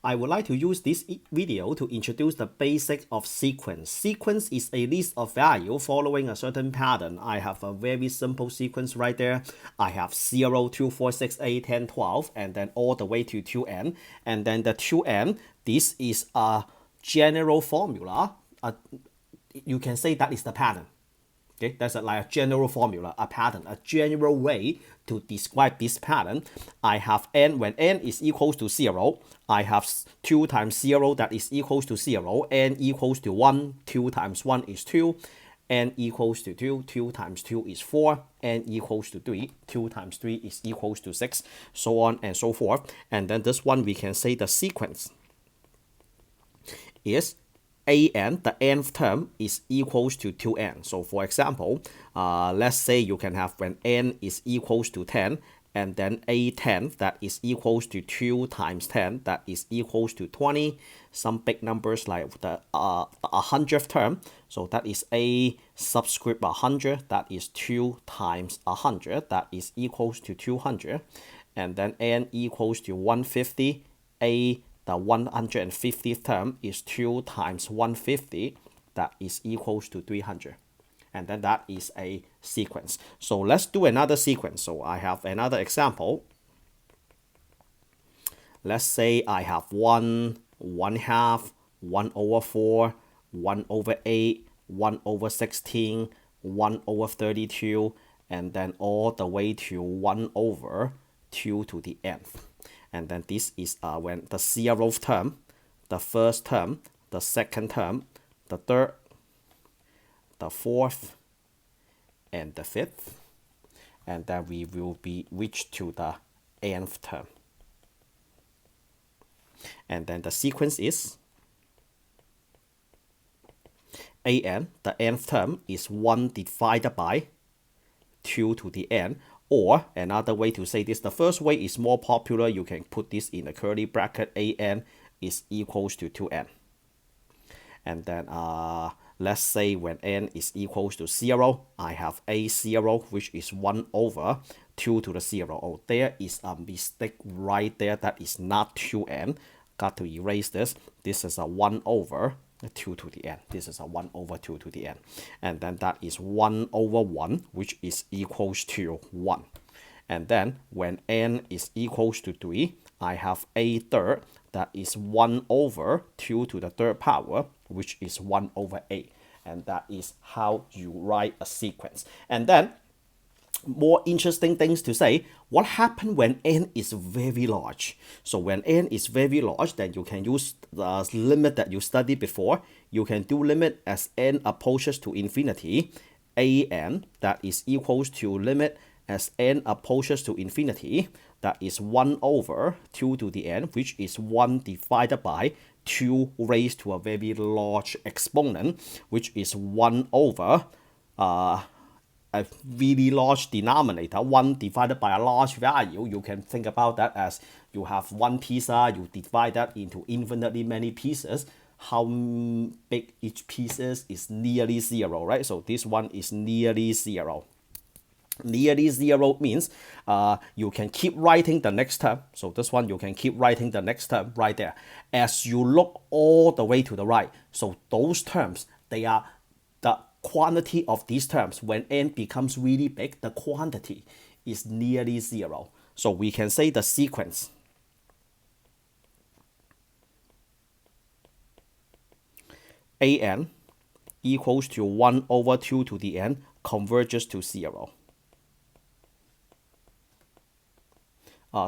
I would like to use this video to introduce the basic of sequence. Sequence is a list of value following a certain pattern. I have a very simple sequence right there. I have 0, 2, 4, 6, 8, 10, 12, and then all the way to 2n. And then the 2n, this is a general formula. You can say that is the pattern. Okay, that's like a general formula, a pattern, a general way to describe this pattern. I have n when n is equals to 0. I have 2 times 0 that is equals to 0. N equals to 1. 2 times 1 is 2. N equals to 2. 2 times 2 is 4. N equals to 3. 2 times 3 is equals to 6. So on and so forth. And then this one we can say the sequence is an, the nth term, is equals to 2n. So for example, let's say you can have when n is equals to 10, and then a 10 that is equals to 2 times 10 that is equals to 20. Some big numbers like the 100th term, so that is a subscript 100, that is 2 times 100, that is equals to 200. And then n equals to 150, the 150th term is 2 times 150, that is equals to 300. And then that is a sequence. So let's do another sequence. So I have another example. Let's say I have 1, 1/2, 1 over 4, 1 over 8, 1 over 16, 1 over 32, and then all the way to 1 over 2 to the nth. And then this is when the 0th term, the first term, the second term, the third, the fourth, and the fifth. And then we will be reached to the nth term. And then the sequence is an, the nth term, is 1 divided by 2 to the n. Or another way to say this, the first way is more popular. You can put this in a curly bracket. An is equals to 2n. And then let's say when n is equals to 0, I have a0, which is 1 over 2 to the 0. Oh, there is a mistake right there. That is not 2n. Got to erase this. This is a 1 over 2 to the n. This is a 1 over 2 to the n. And then that is 1 over 1, which is equals to 1. And then when n is equals to 3, I have a third, that is 1 over 2 to the third power, which is 1 over 8. And that is how you write a sequence. And then more interesting things to say, what happens when n is very large? So when n is very large, then you can use the limit that you studied before. You can do limit as n approaches to infinity, an, that is equals to limit as n approaches to infinity, that is 1 over 2 to the n, which is 1 divided by 2 raised to a very large exponent, which is 1 over a really large denominator, 1 divided by a large value. You can think about that as you have one pizza, you divide that into infinitely many pieces. How big each piece is nearly 0, right? So this one is nearly 0. Nearly 0 means you can keep writing the next term. So this one you can keep writing the next term right there. As you look all the way to the right, so those terms, they are the quantity of these terms. When n becomes really big, the quantity is nearly 0. So we can say the sequence an equals to 1 over 2 to the n converges to 0.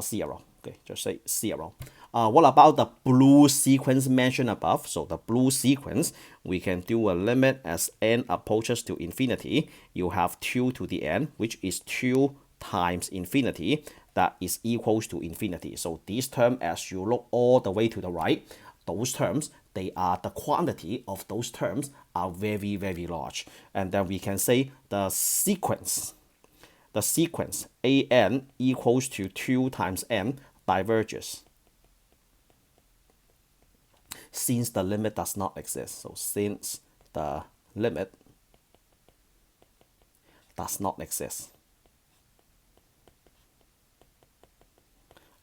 0. Okay, just say 0. What about the blue sequence mentioned above? So the blue sequence, we can do a limit as n approaches to infinity. You have 2 to the n, which is 2 times infinity, that is equals to infinity. So this term, as you look all the way to the right, those terms, they are the quantity of those terms are very, very large. And then we can say the sequence an equals to 2 times n diverges, since the limit does not exist. So since the limit does not exist.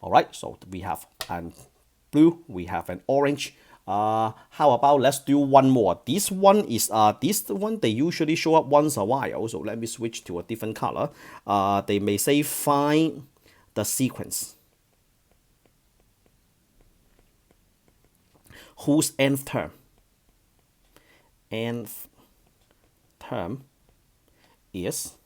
All right, so we have blue, we have an orange. How about let's do one more. This one is this one they usually show up once a while. So let me switch to a different color. They may say find the sequence whose nth term is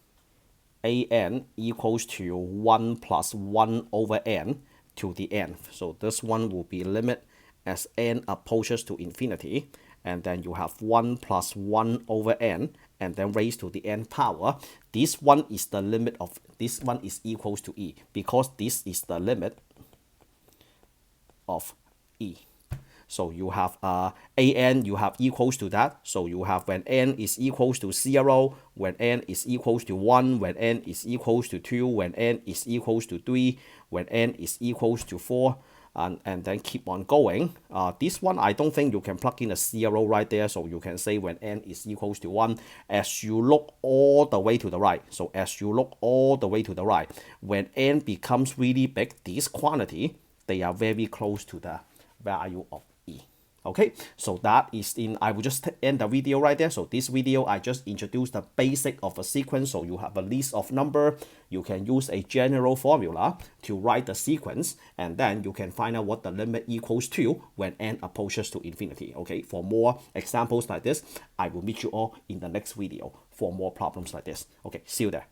an equals to 1 plus 1 over n to the nth. So this one will be limit as n approaches to infinity, and then you have 1 plus 1 over n, and then raised to the n power. This one is the limit of, this one is equals to e, because this is the limit of e. So you have an, you have equals to that. So you have when n is equals to 0, when n is equals to 1, when n is equals to 2, when n is equals to 3, when n is equals to 4, and then keep on going. This one, I don't think you can plug in a 0 right there. So you can say when n is equals to 1, as you look all the way to the right. So as you look all the way to the right, when n becomes really big, this quantity, they are very close to the value of e. Okay, so that is in, I will just end the video right there. So this video, I just introduced the basic of a sequence. So you have a list of number, you can use a general formula to write the sequence, and then you can find out what the limit equals to when n approaches to infinity. Okay, for more examples like this, I will meet you all in the next video for more problems like this. Okay, see you there.